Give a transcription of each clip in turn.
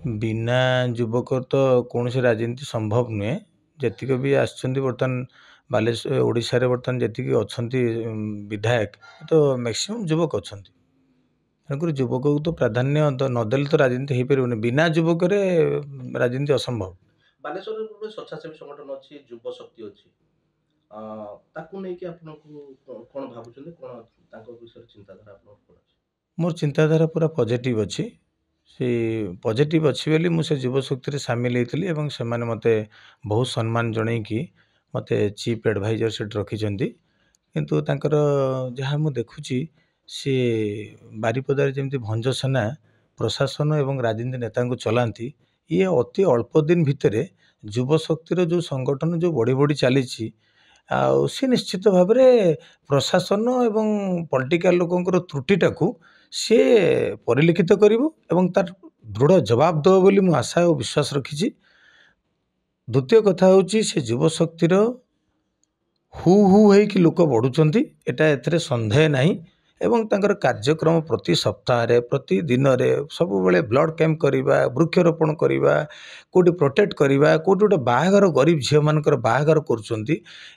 बिना युवक तो कौन से राजनीति संभव नुहे जीक भी आसान बालेश्वर ओडिशा रे बर्तमान जी अच्छा विधायक तो मैक्सिमम युवक अच्छा तेणुक युवक को तो प्राधान्य नदेले तो राजनीति हो पारे बिना युवक राजनीति असंभव। बालेश्वर गोटे स्वेच्छासेवी संगठन अच्छी युव शक्ति अच्छी ताकू नहीं कि आपको कौन भावुं कौन विषय चिंताधारा आप मोर चिंताधारा पूरा पॉजिटिव अच्छी से पॉजिटिव अच्छी बोली मुझे युव शक्ति सामिल होती और से मत बहुत सम्मान जन कि मत चीफ एडवाइजर से रखिंट किंतु जहाँ मुझे देखुची सी बारिपदार जमी भंजसेना प्रशासन और राजनीति नेता चलाती ये अति अल्प दिन भितर युव शक्तिर जो संगठन जो बढ़ी बढ़ी चली सी निश्चित भाव में प्रशासन एवं पॉलिटिकल लोकंर त्रुटिटा को सी परिलिखित करिवो तार दृढ़ जवाब दब बोली मु आशा और विश्वास रखी। द्वितीय कथा हूँ से युव शक्तिर हु हु होइकि लोक बढ़ुंट एटा एथरे संदेह नहीं एवं तांकर कार्यक्रम प्रति सप्ताह प्रति दिन सब बेले ब्लड कैंप करवा वृक्षरोपण करवा कोटी प्रोटेक्ट करवा कोटी गोटे बाहागर गरीब झील मानकर बाहागर करुँच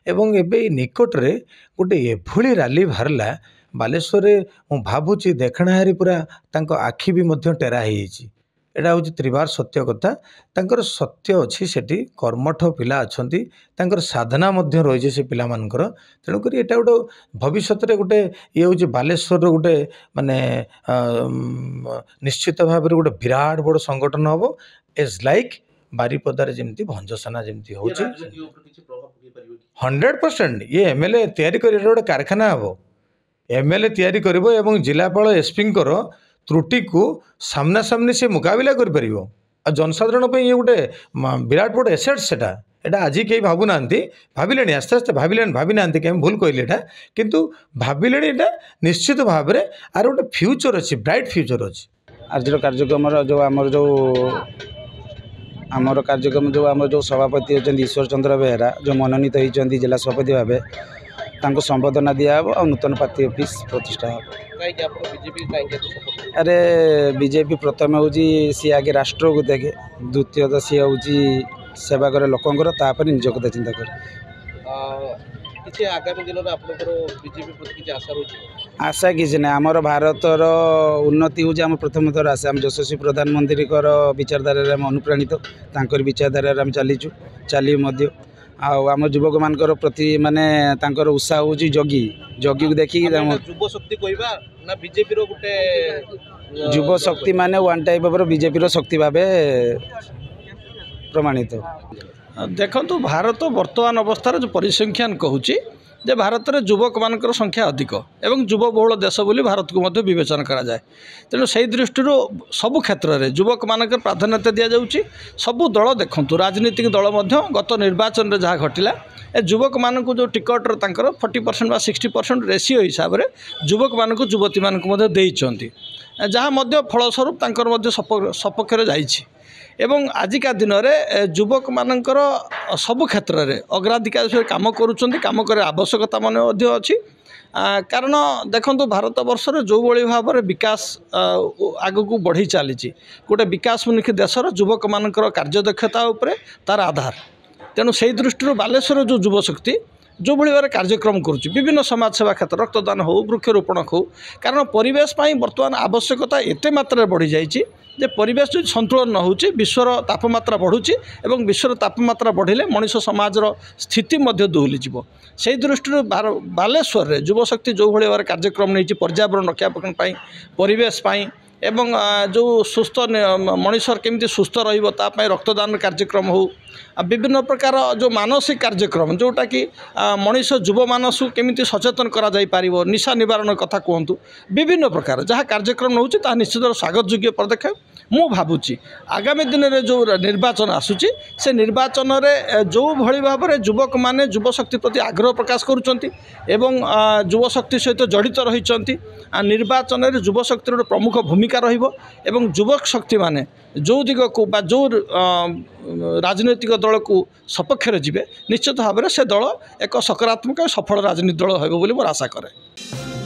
एवं एबे निकटरे गोटे एभली रैली बाहरला बालेश्वर मु भावुची देखणाहारी पूरा तांको आखि भी मध्य टेरा होइछि एटा हूँ त्रिवार सत्य कथा तांकर सत्य अच्छी सेठी कर्मठ पिला अच्छंती तांकर साधना मध्य रही से पिला मानकर तेणुक एटा गोटे भविष्य में गोटे ये हूँ बालेश्वर गोटे माने निश्चित भाव में गोटे विराट बड़ संगठन हम एज लाइक बारिपदार जमी भंजसेना जमी हूँ 100% ये एमएलए तैयारी कर गोटे कारखाना हम एमएलए तैयारी करिवो एवं जिलापाल एसपी त्रुटि को सामना सामनी से मुकाबला कर जनसाधारण ये गोटे विराट बड़ एसेट सेटा एटा आज कहीं भावुना भाविले आस्ते आस्ते भावी ना कहीं भूल कहले एटा किंतु भाविले एटा निश्चित भाव में आर गोटे फ्यूचर अच्छी ब्राइट फ्यूचर अच्छी। आज कार्यक्रम जो आमर कार्यक्रम जो आम जो सभापति होती ईश्वर चंद्र बेहेरा जो मनोनीत होती जिला सभापति भाव तांको संबोधना दिया और नूतन पार्टी ऑफिस प्रतिष्ठा अरे बीजेपी प्रथम हूँ सी आगे राष्ट्र को देखे द्वितीय तो सी हूँ सेवा करे लोकंर तापर निज कथा चिंता करे आगामी दिन बीजेपी आशा किसी ना आमर भारतर उन्नति हूँ आम प्रथम थर आशा आम यशस्वी प्रधानमंत्री विचारधारा अनुप्राणित तांकर विचारधारा आम चलीचु चली आम युवक मानकर प्रति माने तांकर उत्साह हूँ जगी को देखिक युव शक्ति कहवा ना बीजेपी गोटे युव शक्ति माने वन टाइप ऑफ बीजेपी शक्ति भाव प्रमाणित। देखो भारत वर्तमान अवस्थार जो परिसंख्यान कहूँ जे भारत में युवक मानकर संख्या अधिक एवं युवबहुल देश बोली भारत को मध्य विवेचना करा जाए तेणु से दृष्टि सबु क्षेत्र में युवक मानकर प्राधान्यता दि जाऊँगी सबु दल देखु राजनीतिक दल गत निर्वाचन में जहाँ घटिला युवक मान जो टिकट 40% बा 60% रेसीओ हिसाब से युवक मान युवती मानक देइचंती जहाँ मध्य फलस्वरूप सपक्ष जाइछि एवं आजिका दिन में युवक मानकर सबु क्षेत्र में अग्राधिकार काम काम कर आवश्यकता मन अच्छी कारण देखो भारत वर्ष जो भाई भाव में विकास आग को बढ़ी चली गोटे विकासमुखी देशर युवक मानकर कार्यदक्षता उपर तार आधार तेणु से दृष्टि बालेश्वर जो युव शक्ति जो भाई भाव कार्यक्रम करुच्ची विभिन्न समाज सेवा क्षेत्र रक्तदान हो वृक्षरोपण हो कारण परिवेश बर्तमान आवश्यकता एत मात्रा बढ़ी जाइए जे परिवेश जो संतुलन न होची विश्वर तापमात्रा बढ़ुची एवं विश्वर तापमात्रा बढ़िले मनीष समाजर स्थिति दोहली जीव से दृष्टि बालेश्वर रे युव शक्ति जो भाई भाव कार्यक्रम नहीं पर्यावरण रक्षा परिवेश एवं जो सुस्थ मनीषर केमती सुस्थ रही रक्तदान कार्यक्रम हो विभिन्न प्रकार जो मानसिक कार्यक्रम जोटा कि मनीष युव मानस केमिति सचेतन करा जाई पारिबो निशा निवारण कथा कहतु विभिन्न प्रकार जहाँ कार्यक्रम होची ता निश्चित स्वागत योग्य पदक्षेप मु भावुची आगामी दिन में जो निर्वाचन आसूची से निर्वाचन में जो भली भाव में युवक माने युव शक्ति प्रति आग्रह प्रकाश करुचंती एवं युव शक्ति सहित जड़ित रही निर्वाचन में युव शक्ति गोटे प्रमुख भूमिका रहिबो एवं युवक शक्ति माने जो दिग को बा जो राजनैतिक दल को सपक्ष रे जिवे निश्चित भाव में से दल एक सकारात्मक सफल राजनीति दल होइबो बोली मोर आशा करे।